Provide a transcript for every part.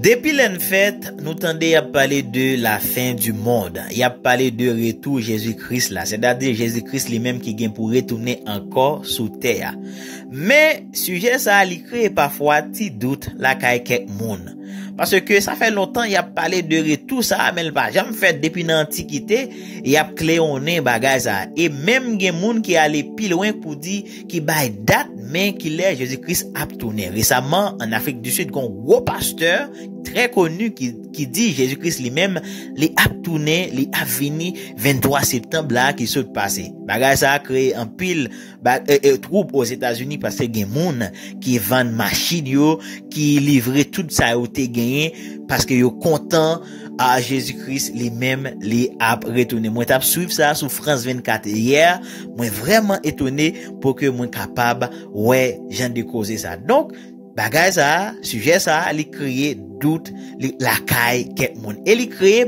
Depuis l'an fait, nous tendez à parler de la fin du monde. Il a parlé de retour Jésus-Christ là. C'est-à-dire Jésus-Christ lui-même qui vient pour retourner encore sous terre. Mais, sujet ça, il crée parfois petit doute là qu'il quelques monde. Parce que ça fait longtemps, il a parlé de retour ça, mais pas jamais fait depuis l'Antiquité, il a cléonné bagay ça. Et même gen moun qui allé plus loin pour dire qui bay date, mais qu'il est Jésus-Christ a tourné. Récemment, en Afrique du Sud, un gros pasteur très connu qui dit Jésus-Christ lui-même, les a tourné, les a fini 23 septembre là qui s'est passé. Bagay ça a créé un pile trouble aux États-Unis parce que gen moun qui vendent machine yo, qui livrer tout ça yo te gagné parce que yo content à Jésus-Christ lui-même les a retourné. Moi t'ai suivre ça sur France 24 hier, moi vraiment étonné pour que moi capable ouais, j'en de causer ça. Donc bagay ça, sujet ça, il crée doute, la caille quelqu'un monde. Et il crée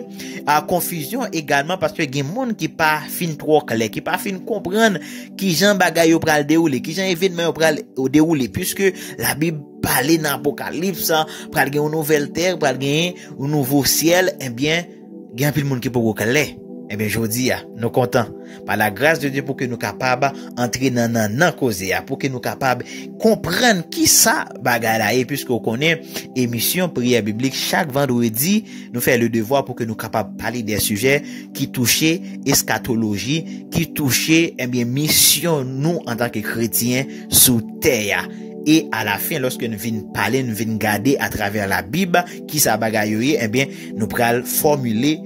confusion également parce que gen monde qui pas fin trop clair, qui pas fin comprendre qui Jean bagay yo pral dérouler, qui Jean événement yo pral dérouler puisque la Bible parler dans Apocalypse, pral gen une nouvelle terre, pral gen un nouveau ciel, eh bien, gen pile monde qui peut clair. Eh bien, je vous dis, nous contents par la grâce de Dieu pour que nous capables entrer dans cause, pour que nous capables comprendre qui ça bagay là, et puisque on connaît émission prière biblique chaque vendredi, nous fait le devoir pour que nous capables parler des sujets qui touchaient eschatologie, qui touchaient, eh bien, mission nous en tant que chrétiens sous terre. Et à la fin, lorsque nous venons parler, nous venons garder à travers la Bible qui ça bagayoye, eh bien, nous pral formuler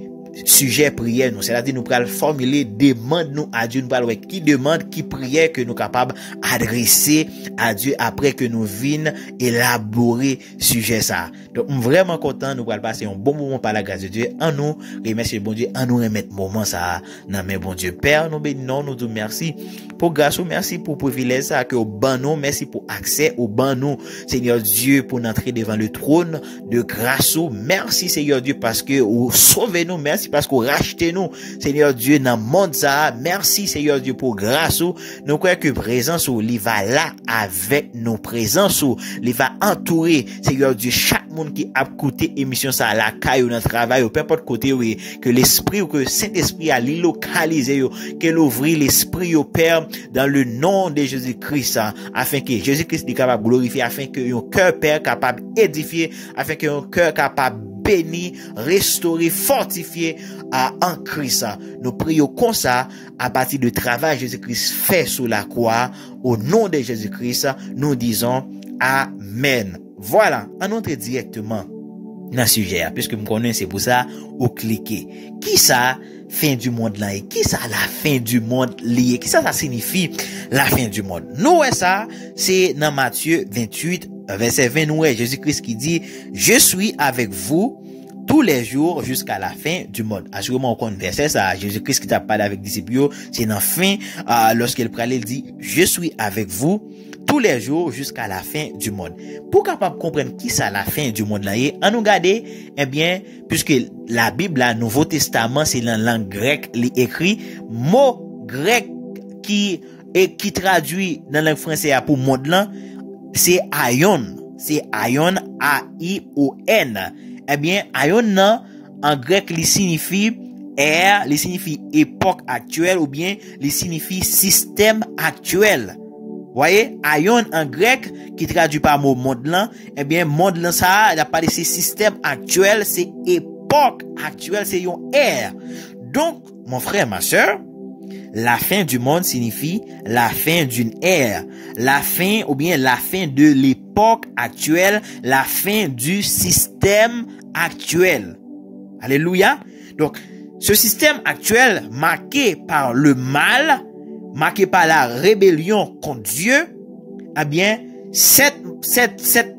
sujet prière nous, c'est-à-dire nous pral formuler demande nous à Dieu, nous pral qui demande, qui prière que nous capables adresser à Dieu après que nous vînes élaborer sujet ça. Donc, vraiment content, nous pral passer un bon moment par la grâce de Dieu en nous, remercier le bon Dieu, en nous remettre moment ça, dans mes bon Dieu. Père, nous bénissons, nous disons merci pour grâce, merci pour privilège ça, que au ban nous, merci pour accès au ban nous, Seigneur Dieu, pour entrer devant le trône de grâce, merci Seigneur Dieu, parce que vous sauvez nous, merci parce que vous rachetez nous, Seigneur Dieu, dans le monde ça, merci Seigneur Dieu pour grâce, nous croyons que présence ou il va là avec nos présences ou il va entourer, Seigneur Dieu, chaque monde qui a écouté émission ça à la caille ou dans le travail ou peu importe côté oui, que l'esprit ou que Saint-Esprit a localisé que l'ouvrir l'esprit au Père dans le nom de Jésus-Christ afin que Jésus-Christ soit capable de glorifier, afin que un cœur Père capable d'édifier, afin que un cœur capable béni, restauré, fortifié en Christ. Nous prions comme ça à partir du travail Jésus-Christ fait sur la croix. Au nom de Jésus-Christ, nous disons Amen. Voilà, on entre directement dans le sujet, puisque vous connaissez, c'est pour ça, vous cliquez. Qui ça, fin du monde là? Qui ça, la fin du monde lié? Qui ça signifie, la fin du monde? Nous, ça, c'est dans Matthieu 28, verset 20, nous, Jésus-Christ qui dit, je suis avec vous tous les jours jusqu'à la fin du monde. Assurément, on connaît verset ça, Jésus-Christ qui t'a parlé avec les disciples, c'est dans fin, lorsqu'il parlait, il dit, je suis avec vous tous les jours jusqu'à la fin du monde. Pour capable comprendre qui ça la fin du monde là est, on nous garder, eh bien, puisque la Bible, le Nouveau Testament, c'est dans la langue grecque, l'écrit, mot grec qui traduit dans la langue française pour monde là, c'est aion. C'est aion, A-I-O-N. Eh bien, aion en grec, il signifie ère, il signifie époque actuelle ou bien il signifie système actuel. Voyez, aion en grec qui traduit par mot monde là, eh bien monde là ça, il a parlé c'est système actuel, c'est époque actuelle, c'est une ère. Donc, mon frère, ma sœur, la fin du monde signifie la fin d'une ère, la fin ou bien la fin de l'époque actuelle, la fin du système actuel. Alléluia. Donc, ce système actuel marqué par le mal, marqué par la rébellion contre Dieu, eh bien, cette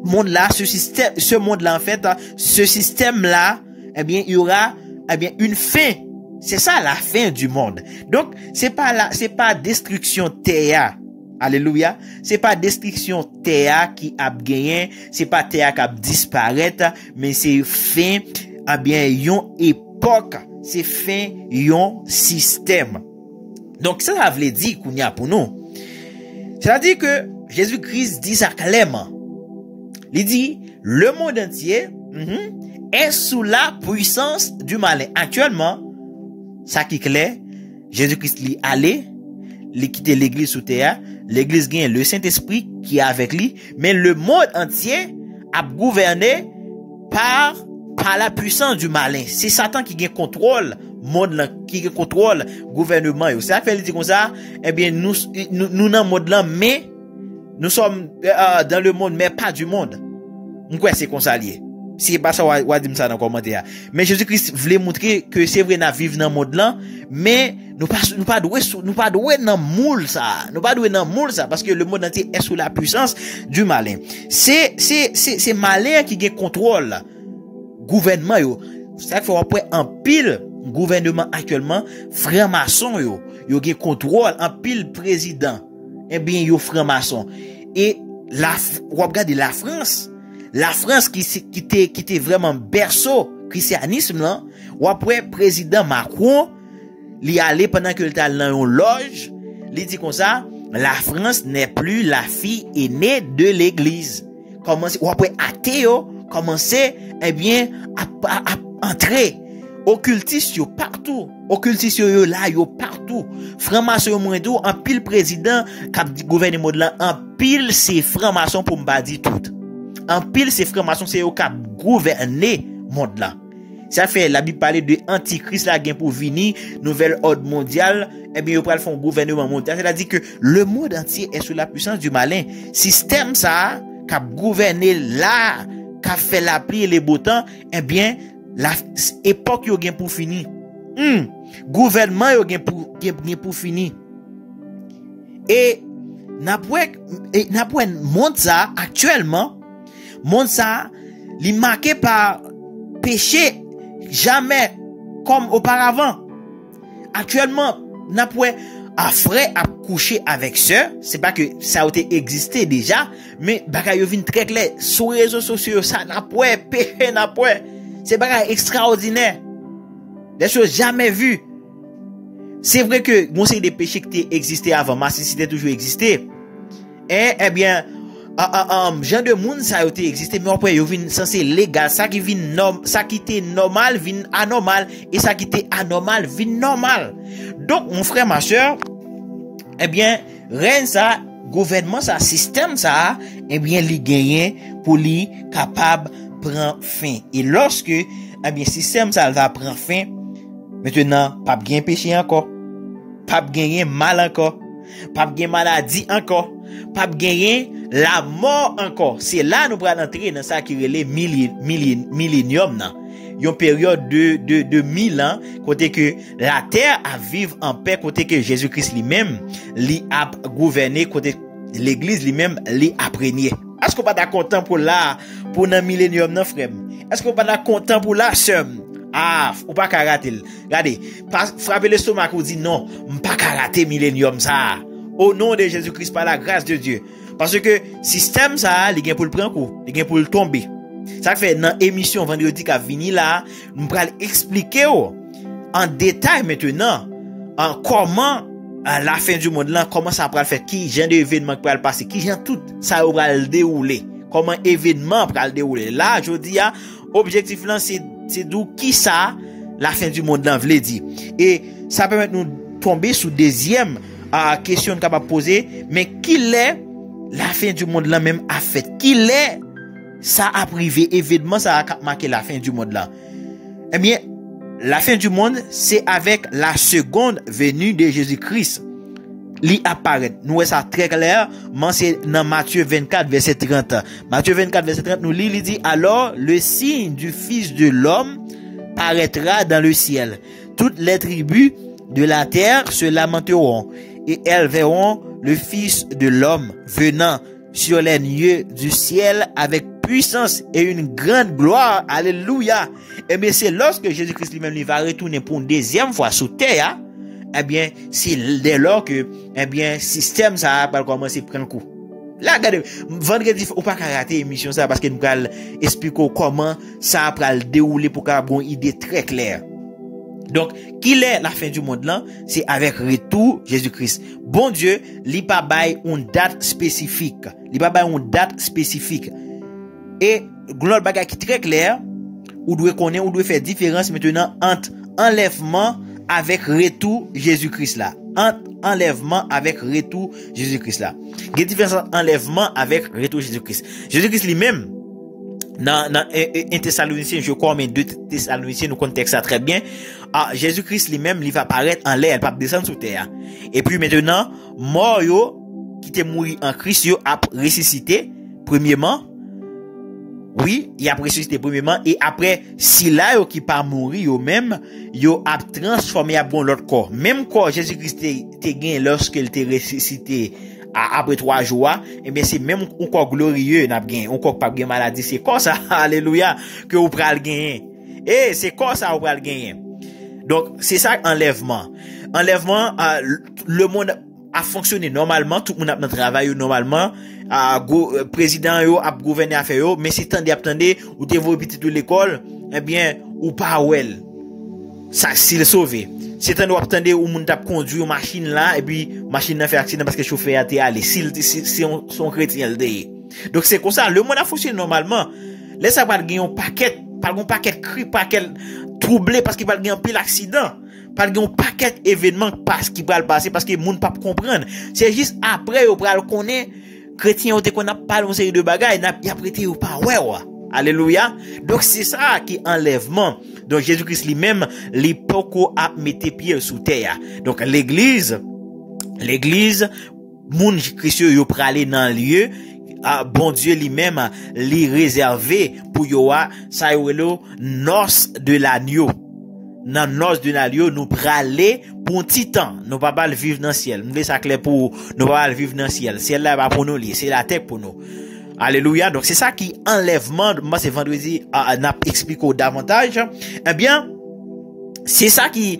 monde-là, ce monde-là, en fait, ce système-là, eh bien, il y aura, eh bien, une fin. C'est ça, la fin du monde. Donc, c'est pas destruction terre. Alléluia. C'est pas destruction terre qui a gagné, c'est pas terre qui a disparaître, mais c'est fin, eh bien, yon époque, c'est fin, yon système. Donc, ça veut dire qu'on y a pour nous. C'est-à-dire que Jésus-Christ dit ça clairement. Il dit, le monde entier est sous la puissance du malin. Actuellement, ça qui est clair, Jésus-Christ lui allé, il quitté l'église sous terre, l'église gagne le Saint-Esprit qui est avec lui, mais le monde entier a gouverné par la puissance du malin. C'est Satan qui gagne contrôle monde là, qui contrôle gouvernement. C'est ça fait dit comme ça, eh bien nous dans le monde là, mais nous sommes dans le monde mais pas du monde. Pourquoi c'est comme ça lié? Si pas ça on dire ça dans commentaire. Mais Jésus-Christ voulait montrer que c'est vrai n'a vivre dans le monde là, mais nous pas doué dans moule ça. Nous pas doué dans moule ça parce que le monde entier est sous la puissance du malin. C'est malin qui gagne contrôle gouvernement yo. Ça fait après en pile gouvernement actuellement franc-maçon yo gagne contrôle en pile président. Eh bien yo franc-maçon. Et on regarde la France qui était vraiment berceau christianisme là, ou après président Macron, il allé pendant que il était dans une loge, il dit comme ça, la France n'est plus la fille aînée de l'église. Commencer ou après athée commencer eh bien à entrer occultiste partout, occultiste yo là yo partout, franc-maçon moindou en pile président cap gouvernement là en pile c'est franc-maçon pour me dire tout. En pile c'est franc-maçon c'est au cap gouverner monde là. Ça fait la Bible parler de antichrist là gain pour venir, nouvel ordre mondial, et bien yo pral font gouvernement mondial, c'est-à-dire que le monde entier est sous la puissance du malin. Système ça cap gouverner là, cap fait la pluie et les beaux temps, eh bien la époque yo gain pour finir. Gouvernement yo gain pour finir. Et n'a point monde ça actuellement, monde ça li marqué par péché jamais comme auparavant. Actuellement n'a point à frère à coucher avec sœur, c'est pas que ça a été existé déjà, mais bagay yo vinn très clair sur les réseaux sociaux, ça n'a point péché n'a point. C'est bagay extraordinaire. Des choses jamais vues. C'est vrai que bon c'est des péchés qui existaient avant, mendicité toujours existé. Eh bien genre de monde ça a été existé, mais après yo vinn censé légal, ça qui vinn ça qui était normal vinn anormal et ça qui était anormal vinn normal. Donc mon frère ma soeur, eh bien rien ça gouvernement ça système ça, eh bien li gagné pour li capable prendre fin. Et lorsque eh bien système ça va prendre fin, maintenant pas bien péché encore, pas gagner mal encore, pas gagner maladie encore, pas gagner la mort encore. C'est là nous prenons entrer dans ça qui relève millénium là. Une période de 1000 ans côté que la terre a vivre en paix, côté que Jésus-Christ lui-même li a gouverné, côté l'église lui-même li a régné. Est-ce qu'on pas d'accord content pour là pour dans millénium non frère? Est-ce qu'on pas d'accord content pour là sœur? Ah, ou pas rater. Regardez, frapper le stomac ou dit non, pas rater millénium ça. Au nom de Jésus-Christ par la grâce de Dieu. Parce que système ça, il gagne pour le prendre coup, il gagne pour le tomber. Ça fait dans émission vendredi qu'a vini là, nous allons expliquer en détail maintenant en comment la fin du monde là, comment ça va faire, qui genre d'événement qui va passer, qui genre tout ça va le dérouler, comment événement va le dérouler. Là, je dis objectif là c'est d'où qui ça la fin du monde là veut dire. Et ça permet de nous tomber sous deuxième question capable poser, mais qui est la fin du monde là même a fait, qui est ça a privé événement ça a marqué la fin du monde là. Eh bien la fin du monde c'est avec la seconde venue de Jésus-Christ li apparaît. Nous ça très clair, c'est dans Matthieu 24 verset 30. Matthieu 24 verset 30 nous lit, il dit alors le signe du Fils de l'homme paraîtra dans le ciel. Toutes les tribus de la terre se lamenteront et elles verront le Fils de l'homme venant sur les nuées du ciel avec puissance et une grande gloire. Alléluia. Et bien c'est lorsque Jésus-Christ lui-même va retourner pour une deuxième fois sous terre, eh bien c'est dès lors que eh bien système ça va commencer à prendre coup. Là regardez, vendredi ou pas rater émission ça parce que nous allons expliquer comment ça va le dérouler pour avoir une idée très claire. Donc, qui est la fin du monde là? C'est avec retour Jésus-Christ. Bon Dieu, li pa bay une date spécifique. Li pa bay une date spécifique. Et l'autre bagage qui est très clair, ou doit connaître, ou doit faire différence maintenant entre enlèvement avec retour Jésus-Christ là. Entre enlèvement avec retour Jésus-Christ là. Il y a différence entre enlèvement avec retour Jésus-Christ. Jésus-Christ lui-même, dans un Thessaloniciens, je crois, mais 2 Thessaloniciens, nous contexte ça très bien. Jésus-Christ lui-même, il va apparaître en l'air, il va descendre sous terre. Et puis maintenant, mort yo, qui était mort en Christ, yo a ressuscité, premièrement. Oui, il a ressuscité premièrement, et après, si là, yo qui pas mourir, yo même, yo a transformé à bon l'autre corps. Même corps, Jésus-Christ te gagné lorsqu'il était ressuscité, après 3 jours, et bien c'est même un corps glorieux, n'a gagné, un corps pas de maladie, c'est comme ça, alléluia, que vous pral gagner. Et c'est comme ça, vous pral gagner. Donc, c'est ça, enlèvement. Enlèvement, le monde a fonctionné normalement, tout le monde a dans travail normalement, président yo a gouverné affaire yo, mais c'est attendez ou te voye petit de l'école, eh bien ou pas well. Ça s'il sauvé. C'est attendez ou moun t'a conduit une machine là et puis machine n'a fait accident parce que chauffeur a été allé si son chrétien le dit. Donc c'est comme ça, le monde a fonctionné normalement. Laisse ça pas gagner un paquet cri, paquet troublé parce qu'il va gagner un pile accident. Pas un paquet événements parce qu'il va le passer parce que moun pas comprendre. C'est juste après ou pral connaît chrétien te qu'on a pas une série de bagages n'a bien prêté ou pas ouais. Alléluia. Donc c'est ça qui est enlèvement. Donc Jésus-Christ lui-même l'époque a metté pied sous terre. Donc l'église moun Christ yo pralé dans le lieu bon Dieu lui-même li réservé pour yo ça yo noce de l'agneau. Dans noce de l'agneau nous praler pour un petit temps, nous pas le vivre dans le ciel. Nous laisse ça clair pour nous pas le vivre dans le ciel. Ciel là va pour nous lier, c'est la terre pour nous. Alléluia. Donc c'est ça qui enlèvement. Moi c'est vendredi n'a expliqué davantage. Eh bien c'est ça qui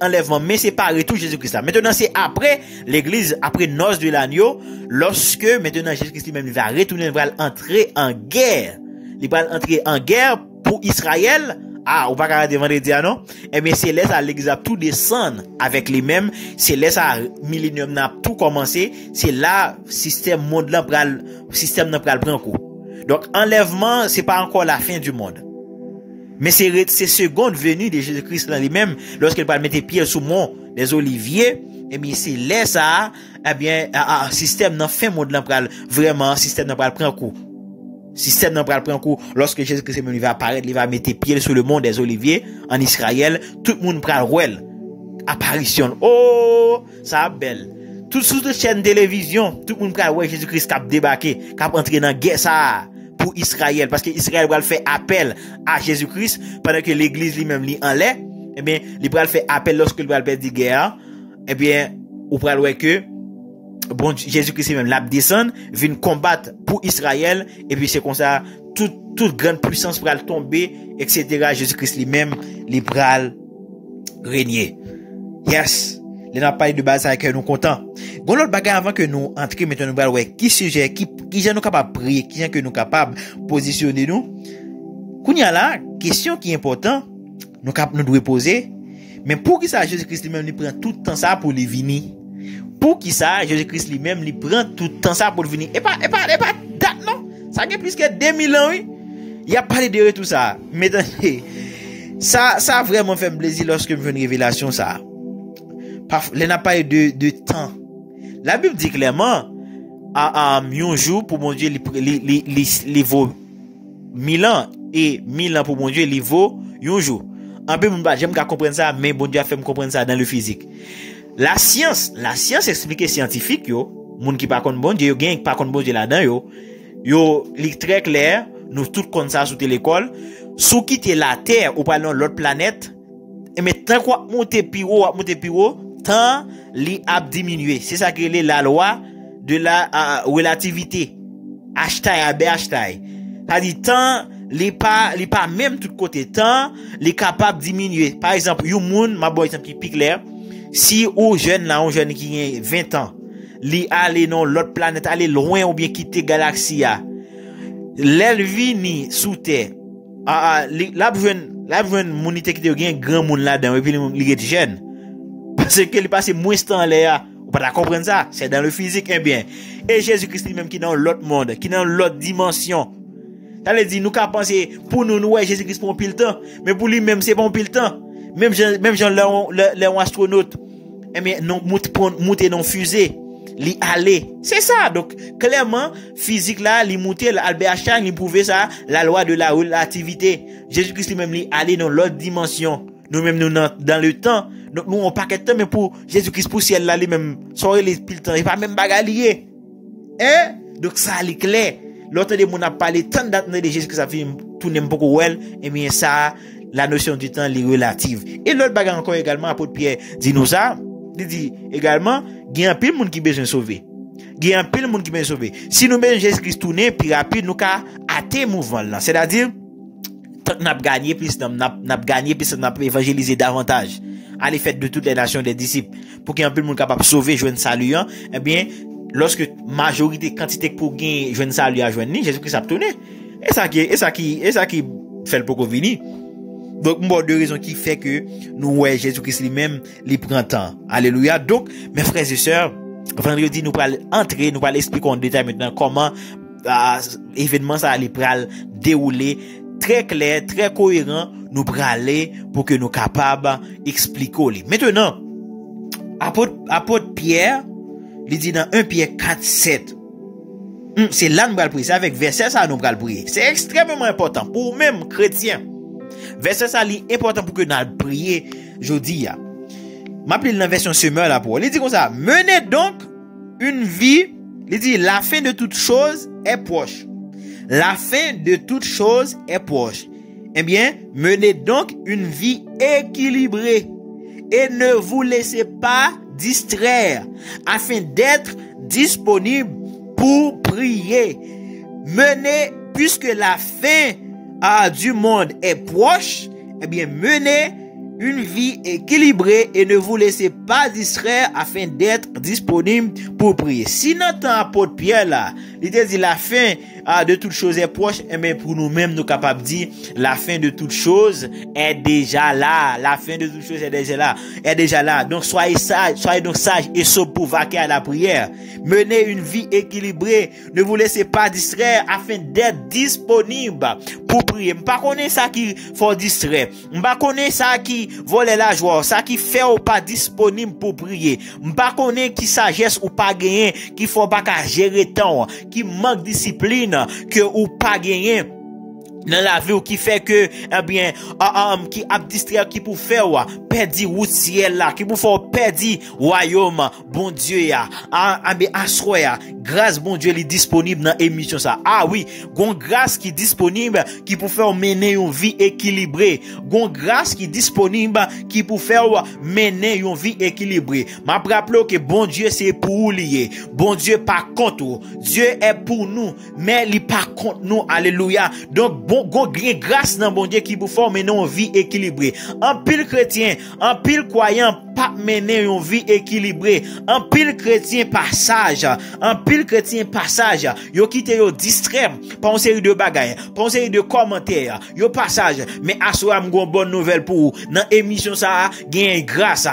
enlèvement, mais c'est pas retour Jésus-Christ. Maintenant c'est après l'église, après noce de l'agneau, lorsque maintenant Jésus-Christ lui-même va retourner, il va entrer en guerre. Il va entrer en guerre pour Israël. Ou pas qu'à vendredi, non? Eh bien, c'est là, ça, l'église a tout descendre avec les mêmes. C'est là, ça, millénium n'a tout commencé. C'est là, système monde là, système n'a pral prendre coup. Donc, enlèvement, c'est pas encore la fin du monde. Mais c'est seconde venue de Jésus-Christ là lui-même, lorsqu'il va mettre pied sous mont des Oliviers. Eh bien, c'est là, ça, eh bien, système n'a fin monde là, vraiment, système n'a pral prendre coup. Système n'a pas pris un coup lorsque Jésus-Christ va apparaître, il va mettre pied sur le mont des Oliviers en Israël, tout le monde prend le apparition. Oh, ça belle. Tout sur les chaînes de télévision, tout le monde prend Jésus-Christ qui a débarqué, qui a entré dans la guerre ça pour Israël parce que Israël va faire appel à Jésus-Christ pendant que l'église lui-même lui en l'air. Eh bien, il va faire appel lorsque il va faire des guerres. Eh bien, on prend que bon Jésus-Christ même l'a descendre vient combattre pour Israël et puis c'est comme ça toute grande puissance pral tomber etc. Jésus-Christ lui-même li pral régner. Yes, les n'a pas de base avec nous content. Bon l'autre bagarre avant que nous entrer maintenant nous pral ouais qui sujet qui gens nous capable prier qui gens que nous capable positionner nous. Kounya là question qui est important nous devons poser mais pour qui ça Jésus-Christ lui-même il prend tout le temps ça pour les venir. Pour qui ça, Jésus-Christ lui-même, il prend tout le temps ça pour venir. Et pas date, non? Ça fait plus que 2000 ans, oui. Il a parlé de tout ça. Mais attendez, ça a vraiment fait plaisir lorsque je fais une révélation, ça. Il n'a pas de temps. La Bible dit clairement, un jour pour mon Dieu, il vaut 1000 ans. Et 1000 ans pour mon Dieu, il vaut un jour. Un peu, j'aime qu'à comprendre ça, mais bon Dieu a fait me comprendre ça dans le physique. La science explique scientifique yo, moun qui pas connaît bon Dieu, yo gen pas connaît bon Dieu là-dedans yo li très clair, nous tout comme ça sous l'école, sous quitter la terre ou pas dans l'autre planète, et mais tant quoi monter piro, tant li a diminué. C'est ça que est la loi de la relativité. Einstein. Ça dit tant li pas même tout côté tant li capable diminuer. Par exemple, yo moun ma boy exemple qui clair. Si ou jeune là, un jeune qui a 20 ans, li aller dans l'autre planète, aller loin ou bien quitter galaxie a. L'elle vini sous terre. La besoin monité qui te gen grand monde là-dedans et puis li est jeune. Parce que il passe moins de temps là. Vous pas comprendre ça, c'est dans le physique bien. Et Jésus-Christ lui-même qui dans l'autre monde, qui dans l'autre dimension. Ça veut dire, nous qu'à penser, pour nous, ouais, Jésus-Christ pour un pile temps. Mais pour lui-même, c'est pas un pile temps. Même gens, les astronautes, eh bien, non, monter dans fusée. Li aller. C'est ça. Donc, clairement, physique là, li monter, Albert Einstein, li prouver ça, la loi de la relativité. Jésus-Christ lui-même, li aller dans l'autre dimension. Nous-mêmes, nous, dans le temps. Donc, nous, on pas de temps, mais pour Jésus-Christ, pour ciel là, lui-même, soirée les pile temps, il pas même bagalier. Donc, ça, li clair. L'autre de mon a parlé tant d'années de Jésus-Christ, ça fait tourner beaucoup well, et bien, ça, la notion du temps, li relative. Et l'autre bagage encore également, apôtre Pierre, dit nous ça, il dit également, il y a un pile monde qui besoin sauver. Il y a un pile monde qui besoin sauver. Si nous mettons Jésus-Christ tourner, puis rapide, nous ka hâter mouvement là. C'est-à-dire, tant que nous avons gagné, puis nous avons gagné, puis nous avons évangélisé davantage. À l'effet de toutes les nations des disciples. Pour qu'il y ait un pile monde capable de sauver, joindre salut, eh bien, lorsque majorité, quantité pour gagner, joindre salut à joindre, Jésus-Christ a tourné. Et ça qui fait le beaucoup venir. Donc, bon, deux raisons qui fait que nous, ouais, Jésus-Christ lui-même, il prend temps. Alléluia. Donc, mes frères et sœurs, vendredi, nous allons entrer, nous allons expliquer en détail maintenant comment, événement ça allait dérouler très clair, très cohérent, nous allons aller pour que nous capables d'expliquer. Maintenant, apôtre Pierre, il dit dans 1 Pierre 4, 7. C'est là nous allons prier. C'est avec verset ça nous allons prier. C'est extrêmement important pour même chrétiens. Verset ça est important pour que nous prions jeudi. M'appelle dans la version semeur là pour. Il dit comme ça, menez donc une vie, il dit la fin de toute chose est proche. La fin de toute chose est proche. Eh bien, menez donc une vie équilibrée et ne vous laissez pas distraire afin d'être disponible pour prier. Menez, puisque la fin du monde est proche, eh bien, menez une vie équilibrée et ne vous laissez pas distraire afin d'être disponible pour prier. Si notre apôtre Pierre là, il dit la fin de toute chose est proche, et bien pour nous-mêmes nous capables de dire la fin de toute chose est déjà là. La fin de toute chose est déjà là. Donc soyez donc sages et sobres pour vaquer à la prière. Menez une vie équilibrée, ne vous laissez pas distraire afin d'être disponible pour prier. M'pas connaît ça qui faut distraire. M'pas connaît ça qui voler la joie, ça qui fait ou pas disponible pour prier. M'pas connaît qui sagesse ou pas gagner, qui faut pas gérer temps, qui manque discipline que ou pas gagner dans la vie ou qui fait que eh bien qui a distrait qui pour faire perdre route ciel là qui pour faire perdre royaume bon Dieu ya assoya grâce bon Dieu est disponible dans émission ça. Ah oui, gon grâce qui disponible qui pour faire mener une vie équilibrée. Gon grâce qui disponible qui pour faire mener une vie équilibrée. M'a rappelé que bon Dieu c'est pour lier. Bon Dieu pas contre. Dieu est pour nous mais il pas contre nous. Alléluia. Donc bon grâce dans bon Dieu qui pour faire mener une vie équilibrée. En pile chrétien, en pile croyant pas mener une vie équilibrée. En pile chrétien passage, yo quitté yo distrait par une série de bagages, par une série de commentaires, yo passage, mais assoir m'gon bonne nouvelle pour dans émission ça, gain grâce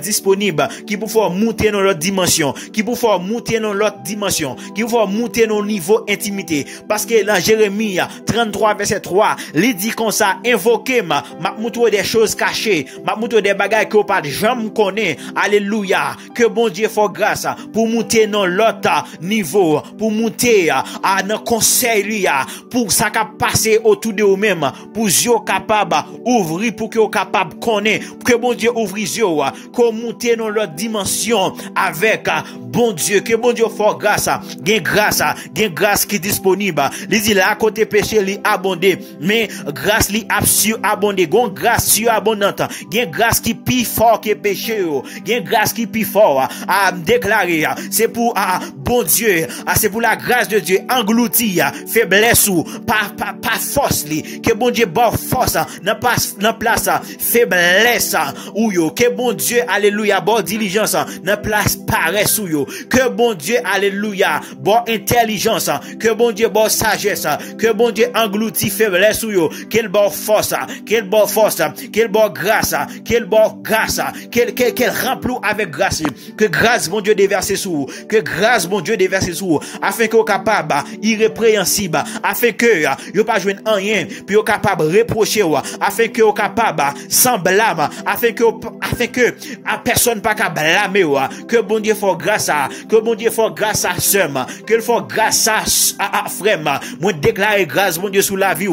disponible qui pour faire monter dans l'autre dimension, qui pour faire monter dans l'autre dimension, qui pour faire monter dans niveau intimité parce que dans Jérémie 33 verset 3, il dit comme ça, invoquez m'a montre des choses cachées, m'a montre des bagages que pas jamais connaît. Alléluia, que bon Dieu faut grâce pour monter dans l'autre niveau, pour monter à dans conseil pour ça qu'a passer autour de vous même, pour yo capable ouvrir pour que vous capable connaître, que bon Dieu ouvre yo, que monter dans l'autre dimension avec bon Dieu, que bon Dieu faut grâce, gain grâce qui disponible. Il dit là côté péché li abondé, mais grâce li surabondé, gon grâce surabondante, gain grâce qui plus fort que péché, gain grâce qui plus fort à déclarer, c'est pour bon Dieu, c'est pour la grâce de Dieu englouti faiblesse ou pas force li, que bon Dieu bon force dans place faiblesse ou yo, que bon Dieu alléluia bon diligence dans place paresse ou yo, que bon Dieu alléluia bon intelligence, que bon Dieu bon sagesse, que bon Dieu englouti faiblesse ou yo, quelle bonne force, quelle bonne grâce, qu'elle remplit avec grâce, que grâce bon Dieu déverse sous, que grâce bon bon Dieu déverser sur afin que vous capable irrépréhensible, afin que vous pas joindre rien, puis vous capable reprocher, afin que vous capable sans blâme, afin que personne pas qu'à blâmer, que bon Dieu faut grâce à, que bon Dieu faut grâce à sœur, que il faut grâce à frère, moi déclarer grâce bon Dieu sous la vie,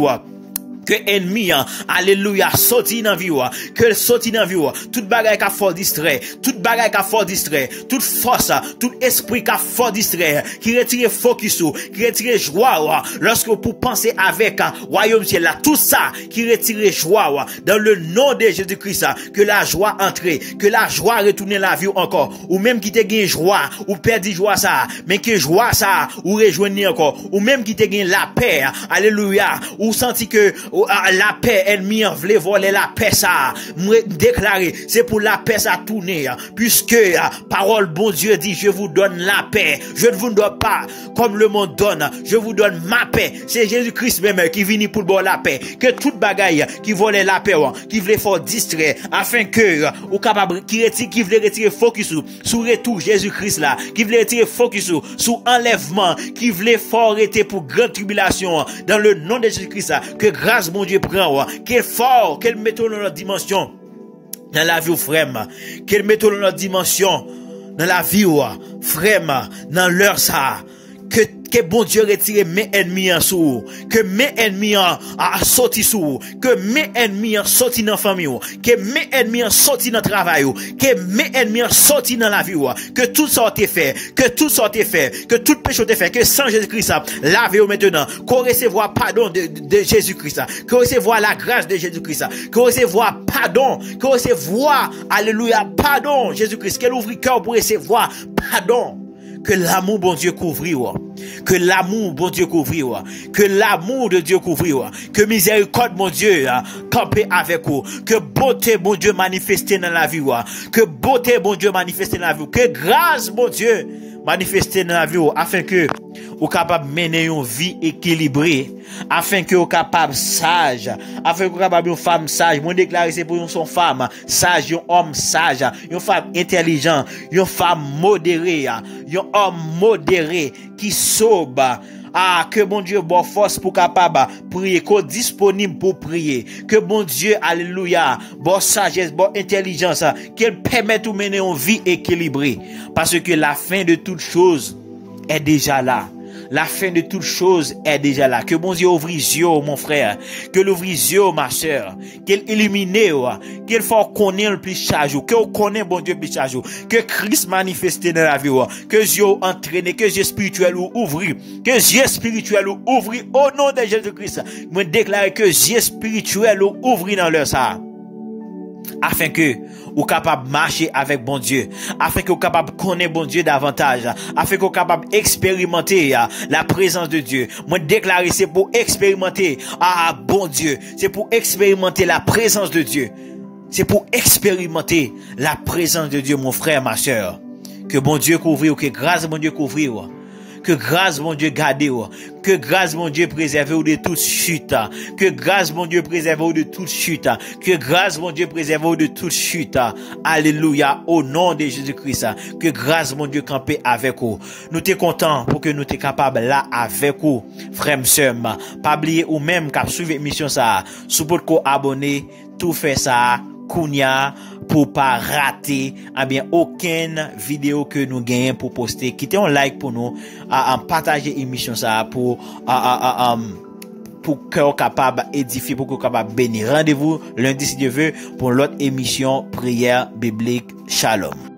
que ennemi, alléluia, sorti dans vie, que sorti dans vie, toute bagaille qui a fort distrait, toute bagaille qui a fort distrait, toute force, tout esprit qui a fort distrait, qui retire focus, qui retire joie, lorsque vous pensez avec royaume ciel là, tout ça, qui retire joie, dans le nom de Jésus-Christ, que la joie entre, que la joie retourne la vie encore, ou même qui te gagne joie, ou perdu joie ça, mais que joie ça, ou rejoindre encore, ou même qui te gagne la paix, alléluia, ou senti que la paix, ennemi en voulait voler la paix ça, déclarer, c'est pour la paix ça tourner, puisque parole bon Dieu dit, je vous donne la paix, je ne vous donne pas comme le monde donne, je vous donne ma paix, c'est Jésus-Christ même qui vient pour boire la paix, que toute bagaille qui volait la paix, qui voulait faire distraire, afin que, ou capable, qui voulait retirer focus sur retour Jésus-Christ là, qui voulait retirer focus sur enlèvement, qui voulait faire arrêter pour grande tribulation, dans le nom de Jésus-Christ, que grâce mon Dieu prend, qu'elle fort, qu'elle mette dans notre dimension, dans la vie frère, qu'elle mette dans notre dimension, dans la vie frère, dans l'heure ça, que bon Dieu retire mes ennemis en sous, que mes ennemis a sorti sous, que mes ennemis a sorti dans famille, que mes ennemis a sorti dans travail, que mes ennemis a sorti dans la vie, que tout ça t'est fait, que tout ça t'est fait, que tout péché t'est fait, que sans Jésus-Christ, lavez-vous maintenant, qu'on recevoir pardon de Jésus-Christ, qu'on recevoir la grâce de Jésus-Christ, qu'on recevoir pardon, qu'on recevoir, alléluia, pardon, Jésus-Christ, qu'elle ouvre cœur pour recevoir pardon. Que l'amour bon Dieu couvre, que l'amour bon Dieu couvre, que l'amour de Dieu couvre, que miséricorde mon Dieu camper avec vous, que beauté bon Dieu manifester dans la vie, que beauté bon Dieu manifester dans la vie, que grâce bon Dieu manifester dans la vie, afin que vous capable mener une vie équilibrée, afin que vous capable sage, afin que vous capable une femme sage. Moi déclarer c'est pour une femme sage, un homme sage, une femme intelligente, une femme modérée, un homme modéré qui sobre. Que bon Dieu bonne force pour capable prier, qu'on disponible pour prier, que bon Dieu alléluia bonne sagesse, bonne intelligence, qu'elle permette de mener une vie équilibrée, parce que la fin de toute chose est déjà là. La fin de toute chose est déjà là. Que bon Dieu ouvre les yeux, mon frère. Que l'ouvre les yeux, ma soeur. Qu'elle illumine, qu'elle fasse connaître le plus chargé. Que vous connaissez, bon Dieu, plus chargé. Que Christ manifeste dans la vie. Que Dieu entraîne, que Dieu spirituel ouvre. Que Dieu spirituel ouvre au nom de Jésus-Christ. Je déclare que Dieu spirituel ouvre dans leur ça. Afin que vous capable marcher avec bon Dieu, afin que vous capable connaître bon Dieu davantage, afin que vous capable expérimenter la présence de Dieu. Moi déclarer c'est pour expérimenter bon Dieu, c'est pour expérimenter la présence de Dieu. C'est pour expérimenter la présence de Dieu, mon frère, ma soeur. Que bon Dieu couvre, que grâce bon Dieu couvre. Que grâce mon Dieu garde, que grâce mon Dieu préserve de toute chute, que grâce mon Dieu préserve de toute chute, que grâce mon Dieu préserve de toute chute. Alléluia, au nom de Jésus-Christ, que grâce mon Dieu campe avec vous. Nous t'es contents pour que nous t'es capables là avec vous, frères et sœurs. Pas oublier ou même qu'à suivre l'émission ça, support qu'on abonner, tout fait ça. Kounia pour pas rater aucune vidéo que nous gagnons pour poster. Quittez un like pour nous partager émission ça pour que vous capable édifier, pour que vous capable bénir. Rendez-vous lundi si Dieu veut pour l'autre émission prière biblique. Shalom.